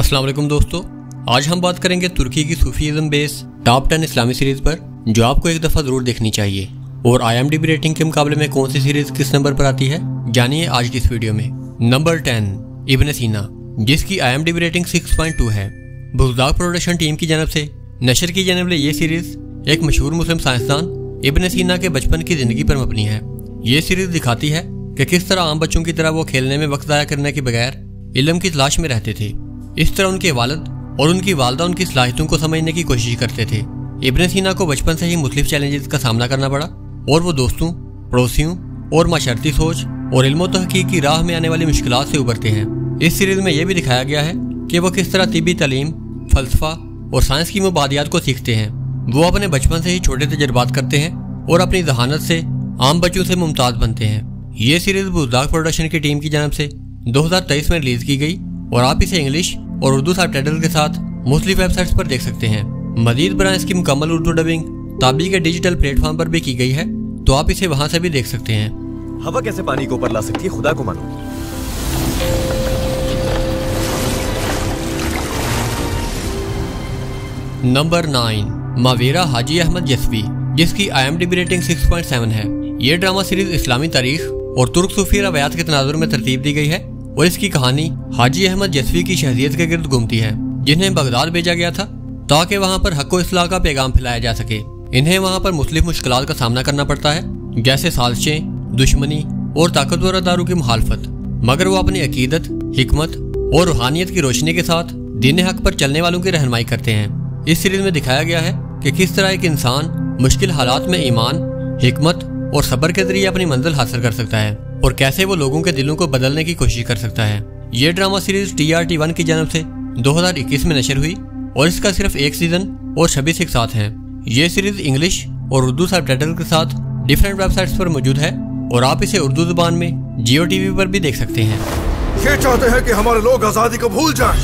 अस्सलाम वालेकुम दोस्तों, आज हम बात करेंगे तुर्की की सूफीज़म बेस टॉप 10 इस्लामी सीरीज पर, जो आपको एक दफ़ा ज़रूर देखनी चाहिए। और IMDb रेटिंग के मुकाबले में कौन सी सीरीज किस नंबर पर आती है, जानिए आज की इस वीडियो में। नंबर 10, इब्न सीना, जिसकी IMDb रेटिंग 6.2 है। बुज़दाक प्रोडक्शन टीम की जानब से नशर की जाने वाली ये सीरीज एक मशहूर मुस्लिम साइंसदान इब्न सीना के बचपन की जिंदगी पर मबनी है। ये सीरीज दिखाती है कि किस तरह आम बच्चों की तरह वो खेलने में वक्त ज़ाया करने के बगैर इल्म की तलाश में रहते थे। इस तरह उनके वालिद और उनकी वालदा उनकी सलाहियतों को समझने की कोशिश करते थे। इब्न सीना को बचपन से ही मुख्तलिफ चैलेंजेस का सामना करना पड़ा और वो दोस्तों, पड़ोसियों और माशरती सोच और इल्म तहकीक की राह में आने वाली मुश्किलात से उबरते हैं। इस सीरीज में यह भी दिखाया गया है कि वो किस तरह तिब्बी तालीम, फलसफा और साइंस की मुबादियात को सीखते हैं। वो अपने बचपन से ही छोटे तजर्बात करते हैं और अपनी जहानत से आम बच्चों से मुमताज बनते हैं। ये सीरीज बुज़दाक प्रोडक्शन की टीम की जानब से 2023 में रिलीज की गई और आप इसे इंग्लिश और उर्दू सबटाइटल के साथ मुख्तलिफ वेबसाइट्स पर देख सकते हैं। मजीद बरां इसकी मुकम्मल उर्दू डबिंग ताबी के डिजिटल प्लेटफॉर्म पर भी की गई है, तो आप इसे वहां से भी देख सकते हैं। हवा कैसे पानी को ऊपर ला सकती है, खुदा को मानो। नंबर 9, मावीरा हाजी अहमद यस्वी, जिसकी IMDb रेटिंग 6.7 है। ये ड्रामा सीरीज इस्लामी तारीख और तुर्क सूफी रवायात के तनाजुर में तरतीब दी गई है और इसकी कहानी हाजी अहमद यस्वी की शहरियत के गिर्द घूमती है, जिन्हें बगदाद भेजा गया था ताकि वहां पर हक व इस्लाह का पैगाम फैलाया जा सके। इन्हें वहां पर मुख्तलिफ मुश्किलात का सामना करना पड़ता है, जैसे साजिशें, दुश्मनी और ताकतवर अदारों की मुखालफत, मगर वो अपनी अकीदत, हिकमत और रूहानियत की रोशनी के साथ दीन हक पर चलने वालों की रहनुमाई करते हैं। इस सीरीज में दिखाया गया है कि किस तरह एक इंसान मुश्किल हालात में ईमान, हिकमत और सब्र के जरिए अपनी मंजिल हासिल कर सकता है और कैसे वो लोगों के दिलों को बदलने की कोशिश कर सकता है। ये ड्रामा सीरीज TRT1 की जानब से 2021 में नशर हुई और इसका सिर्फ एक सीजन और 26 एपिसोड हैं। ये सीरीज इंग्लिश और उर्दू सबटाइटल के साथ डिफरेंट वेबसाइट्स पर मौजूद है और आप इसे उर्दू जुबान में जियो TV पर भी देख सकते हैं। ये चाहते हैं कि हमारे लोग आजादी को भूल जाएं।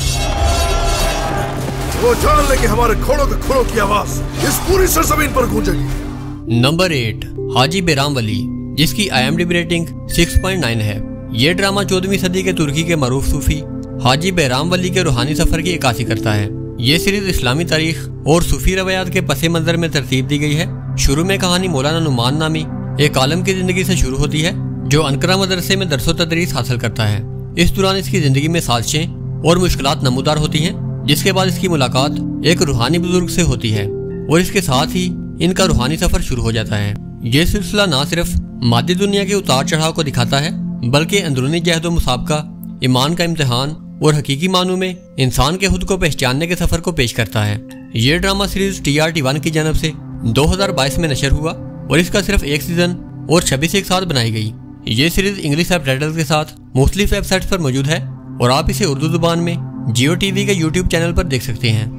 वो जान ले कि हमारे घोड़ों के खुरों की आवाज इस पूरी सरजमीन पर गूंजेगी। नंबर 8, हाजी बेराम वली, जिसकी IMDb रेटिंग 6.9 है। ये ड्रामा 14वीं सदी के तुर्की के मरूफ सूफी हाजी बेराम वली के रूहानी सफर की इक्कासी करता है। ये सीरीज इस्लामी तारीख और सूफी रवायात के पस मंजर में तरतीब दी गई है। शुरू में कहानी मौलाना नुमान नामी एक आलम की जिंदगी से शुरू होती है, जो अनकरा मदरसे में दरसो तदरीस हासिल करता है। इस दौरान इसकी जिंदगी में साजिशें और मुश्किलात नमूदार होती हैं, जिसके बाद इसकी मुलाकात एक रूहानी बुजुर्ग से होती है और इसके साथ ही इनका रूहानी सफर शुरू हो जाता है। ये सिलसिला न सिर्फ मादी दुनिया के उतार चढ़ाव को दिखाता है, बल्कि अंदरूनी जहद व मुसाबका, ईमान का इम्तिहान और हकीकी मानों में इंसान के खुद को पहचानने के सफर को पेश करता है। ये ड्रामा सीरीज TRT1 की जानब से 2022 में नशर हुआ और इसका सिर्फ एक सीजन और 26 एपिसोड बनाई गई। ये सीरीज इंग्लिश सबटाइटल के साथ मुख्तलिफ वेबसाइट्स पर मौजूद है और आप इसे उर्दू जुबान में जियो TV के YouTube चैनल पर देख सकते हैं।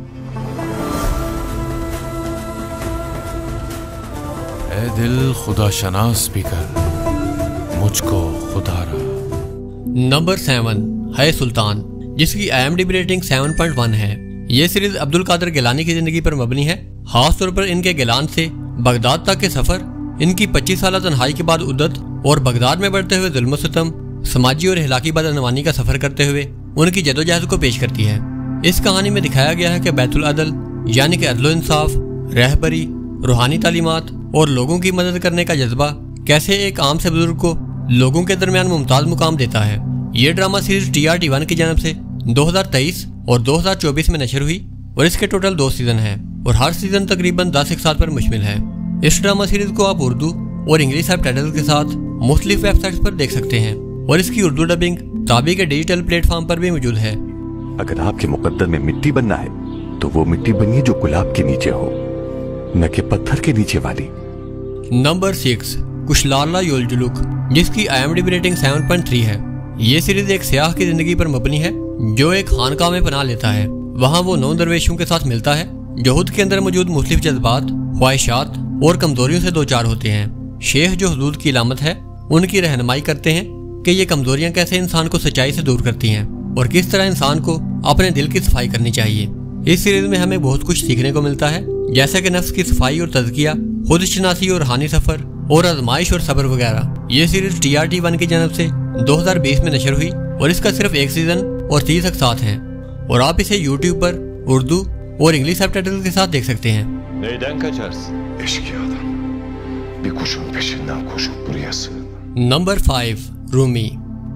ए दिल खुदा शनास भी कर, मुझको खुदा रा। नंबर 7, है सुल्तान, जिसकी IMDb रेटिंग 7.1 है। ये सीरीज अब्दुल कादिर गिलानी की जिंदगी पर मबनी है। खास तौर पर इनके गिलान से बगदाद तक के सफर, इनकी 25 साल तन्हाई के बाद उद्दत और बगदाद में बढ़ते हुए जुल्म सितम, समाजी और इलाकी बदअनवानी का सफर करते हुए उनकी जदोजहद को पेश करती है। इस कहानी में दिखाया गया है कि बैतुल अदल यानी कि अदलो इंसाफ, रहबरी, रूहानी तालीमात और लोगों की मदद करने का जज्बा कैसे एक आम से बुजुर्ग को लोगों के दरमियान मुमताज मुकाम देता है। ये ड्रामा सीरीज TRT1 की जानब से 2023 और 2024 में नशर हुई और इसके टोटल 2 सीजन हैं और हर सीजन तकरीबन 10 एपिसोड पर मुश्तमिल है। इस ड्रामा सीरीज को आप उर्दू और इंग्लिश सबटाइटल के साथ मुख्तलिफ वेबसाइट्स पर देख सकते हैं और इसकी उर्दू डबिंग ताबी के डिजिटल प्लेटफॉर्म पर भी मौजूद है। अगर आपके मुकद्दर में मिट्टी बनना है तो वो मिट्टी बनिए जो गुलाब के नीचे हो, न कि पत्थर के नीचे वाली। नंबर 6, कुशलाला योलजुलुक, जिसकी IMDb रेटिंग 7.3 है। ये सीरीज एक सियाह की जिंदगी पर मबनी है, जो एक खानकाह में पनाह लेता है। वहाँ वो 9 दरवेशों के साथ मिलता है जो खुद के अंदर मौजूद मुख्तलिफ जज्बात, ख्वाहिशात और कमजोरियों से दो चार होते हैं। शेख, जो हुदूद की इलामत है, उनकी रहनुमाई करते हैं कि ये कमजोरियां कैसे इंसान को सच्चाई से दूर करती हैं और किस तरह इंसान को अपने दिल की सफाई करनी चाहिए। इस सीरीज में हमें बहुत कुछ सीखने को मिलता है, जैसे कि नफ्स की सफाई और तज़किया, खुद शनासी और रूहानी सफर और आजमाइश और सब्र वगैरह। ये सीरीज TRT1 की जानब से 2020 में नशर हुई और इसका सिर्फ एक सीजन और 30 एपिसोड हैं। और आप इसे YouTube पर उर्दू और इंग्लिश सबटाइटल के साथ देख सकते हैं। Neyden kaçarsın? Eşkıya adam. Bir kuşun peşinden koşup buraya sığındı. Number 5 Rumi,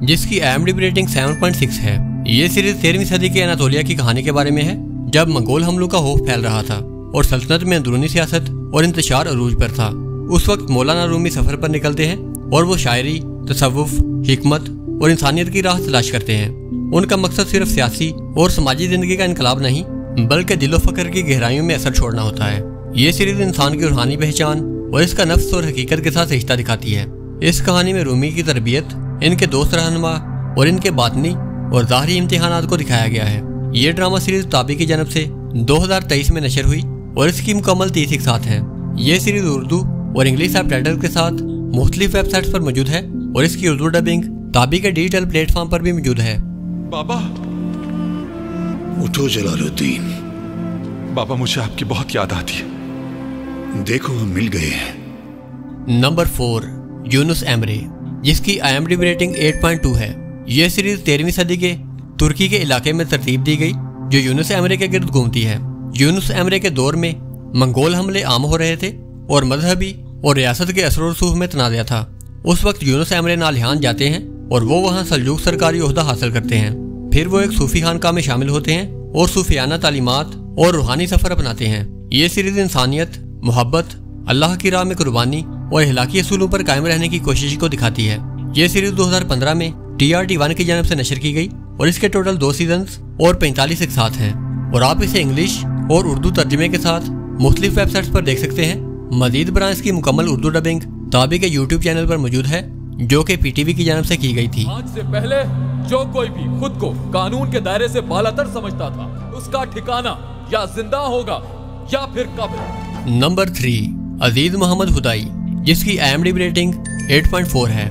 जिसकी IMDb रेटिंग 7.6 है। ये सीरीज 13वीं सदी के अनातोलिया की कहानी के बारे में है, जब मंगोल हमलों का खौफ फैल रहा था और सल्तनत में अंदरूनी सियासत और इंतशार अरूज पर था। उस वक्त मौलाना रूमी सफर पर निकलते हैं और वो शायरी, तसव्वुफ, हिकमत और इंसानियत की राह तलाश करते हैं। उनका मकसद सिर्फ सियासी और समाजी जिंदगी का इनकलाब नहीं, बल्कि दिलो फकर की गहराइयों में असर छोड़ना होता है। ये सीरीज इंसान की रूहानी पहचान और इसका नफ्स और हकीकत के साथ रिश्ता दिखाती है। इस कहानी में रूमी की तरबियत, इनके दोस्त रहनुमा और इनके बातनी और ज़ाहरी इम्तिहानात को दिखाया गया है। ये ड्रामा सीरीज ताबी की जानब से 2023 में नशर हुई और इसकी मुकम्मल 30 इक़सात हैं। ये सीरीज उर्दू और इंग्लिश सबटाइटल के साथ मुख्तलिफ वेबसाइट्स पर मौजूद है और इसकी उर्दू डबिंग ताबी के डिजिटल प्लेटफॉर्म पर भी मौजूद है। बाबा, उठो जलालुद्दीन। बाबा मुझे आपकी बहुत याद आती है। देखो हम मिल गए हैं। नंबर 4 यूनुस एमरे, जिसकी IMDb रेटिंग 8.2 है। यह सीरीज 13वीं सदी के तुर्की के इलाके में तरतीब दी गई, जो यूनुस एमरे के गिर्द घूमती है। यूनुस एमरे के दौर में मंगोल हमले आम हो रहे थे और मजहबी और रियासत के असर रसूख में तनाज़ा था। उस वक्त यूनुस एमरे नालिहान जाते हैं और वो वहाँ सल्जूक सरकारी ओहदा हासिल करते हैं। फिर वो एक सूफी खानका में शामिल होते हैं और सूफियाना तालीमात और रूहानी सफर अपनाते हैं। ये सीरीज इंसानियत, मोहब्बत, अल्लाह की राह में कुर्बानी और इखलाकी असूलों पर कायम रहने की कोशिश को दिखाती है। ये सीरीज 2015 में TRT1 की जानब से नशर की गई और इसके टोटल 2 सीजन्स और 45 इक़सात हैं और आप इसे इंग्लिश और उर्दू तर्जुमे के साथ मुख्तलिफ वेबसाइट्स पर देख सकते हैं। मजीद बरां इसकी मुकम्मल उर्दू डबिंग ताबी के YouTube चैनल पर मौजूद है, जो कि PTV की जानब से की गई थी। आज से पहले जो कोई भी खुद को कानून के दायरे से बालातर समझता था, उसका ठिकाना या जिंदा होगा या फिर कब्र। नंबर 3 अजीज मोहम्मद हुदाई, जिसकी IMDb रेटिंग 8.4 है।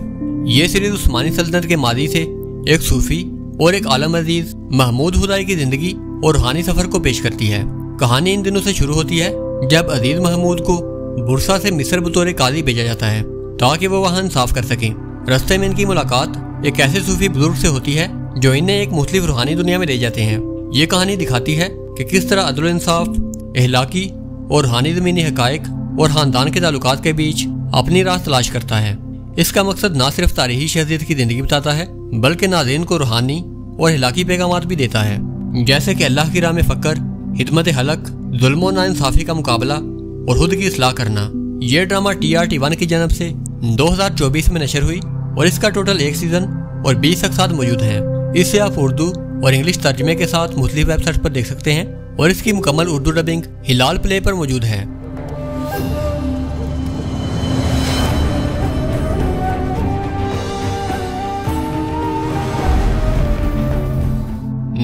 ये सीरीज उस्मानी सल्तनत के मादी से एक सूफी और एक आलम अजीज महमूद हुदाई की जिंदगी और रूहानी सफर को पेश करती है। कहानी इन दिनों से शुरू होती है जब अजीज महमूद को बुरसा से मिस्र बतौर काजी भेजा जाता है ताकि वो वहाँ इंसाफ कर सकें। रास्ते में इनकी मुलाकात एक ऐसे सूफी बुजुर्ग से होती है जो इन्हें एक मुख्तलिफ रूहानी दुनिया में ले जाते हैं। ये कहानी दिखाती है कि किस तरह अदल इंसाफ, इहलाकी और रूहानी ज़मीनी हकायक और ख़ानदान के ताल्लुकात के बीच अपनी राह तलाश करता है। इसका मकसद न सिर्फ तारीखी शख्सियत की ज़िंदगी बताता है, बल्कि नाज़रीन को रूहानी और इहलाकी पैगामात भी देता है, जैसे कि अल्लाह की राह में फ़क्र, हिदमत हलक, जुल्म और नाइंसाफ़ी का मुकाबला और खुद की इस्लाह करना। यह ड्रामा TRT1 की जानब से 2024 में नशर हुई और इसका टोटल 1 सीजन और 20 इक़सात मौजूद हैं। इसे आप उर्दू और इंग्लिश तर्जुमे के साथ मुख्तलिफ वेबसाइट पर देख सकते हैं और इसकी मुकम्मल उर्दू डबिंग हिलाल प्ले पर मौजूद है।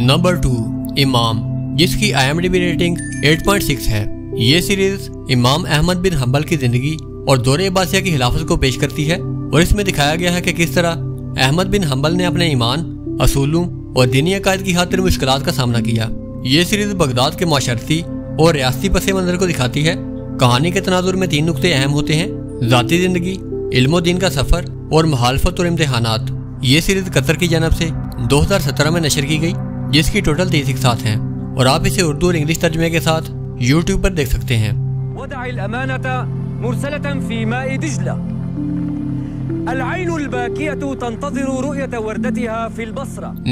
नंबर 2 इमाम, जिसकी IMDb रेटिंग 8.6 है। ये सीरीज इमाम अहमद बिन हंबल की जिंदगी और दौरे अब्बासिया की खिलाफत को पेश करती है और इसमें दिखाया गया है कि किस तरह अहमद बिन हंबल ने अपने ईमान, असूलों और दीनी अकायद की खातिर मुश्किलात का सामना किया। ये सीरीज बगदाद के माशरती और रियासती पस मंजर को दिखाती है। कहानी के तनाजुर में 3 नुक्ते अहम होते हैं: ज़ाती जिंदगी, इल्म दीन का सफर और मुखालफत और इम्तिहानात। ये सीरीज कतर की जानब से 2017 में नशर की गई, जिसकी टोटल 30 इक़सात हैं और आप इसे उर्दू और इंग्लिश तर्जुमे के साथ YouTube पर देख सकते हैं।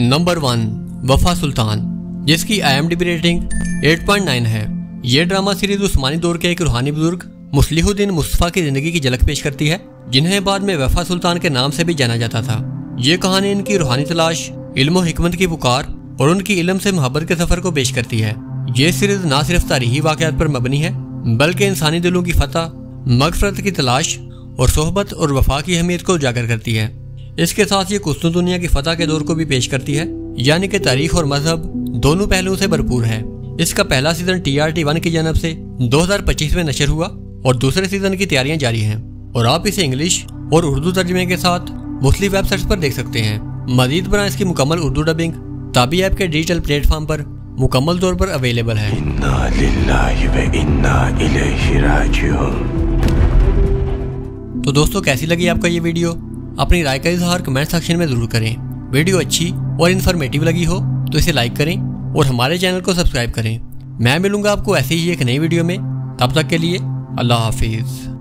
नंबर 1 वफा सुल्तान, जिसकी IMDb रेटिंग 8.9 है। यह ड्रामा सीरीज उस्मानी दौर के एक रूहानी बुजुर्ग मुस्लिहुद्दीन मुस्तफा की जिंदगी की झलक पेश करती है, जिन्हें बाद में वफा सुल्तान के नाम से भी जाना जाता था। ये कहानी इनकी रूहानी तलाश, इल्म और हिकमत की पुकार और उनकी इल्म से मोहब्बत के सफर को पेश करती है। ये सीरीज न सिर्फ तारीखी वाक़यात पर मबनी है, बल्कि इंसानी दिलों की फतह, मगफरत की तलाश और सोहबत और वफा की अहमियत को उजागर करती है। इसके साथ ये कुस्तुनतुनिया की फतह के दौर को भी पेश करती है, यानी कि तारीख और मजहब दोनों पहलुओं से भरपूर है। इसका पहला सीजन TRT1 की जानब से 2025 में नशर हुआ और दूसरे सीजन की तैयारियां जारी हैं और आप इसे इंग्लिश और उर्दू तर्जुमे के साथ मुख्तलिफ वेबसाइट्स पर देख सकते हैं। मजीद बरां इसकी मुकम्मल उर्दू डबिंग ताबी ऐप के डिजिटल प्लेटफॉर्म पर मुकम्मल तौर पर अवेलेबल है। इन्ना लिल्लाहि व इन्ना इलैहि राजिऊन। तो दोस्तों, कैसी लगी आपका ये वीडियो? अपनी राय का इजहार कमेंट सेक्शन में जरूर करें। वीडियो अच्छी और इन्फॉर्मेटिव लगी हो तो इसे लाइक करें और हमारे चैनल को सब्सक्राइब करें। मैं मिलूंगा आपको ऐसे ही एक नई वीडियो में। तब तक के लिए अल्लाह हाफिज।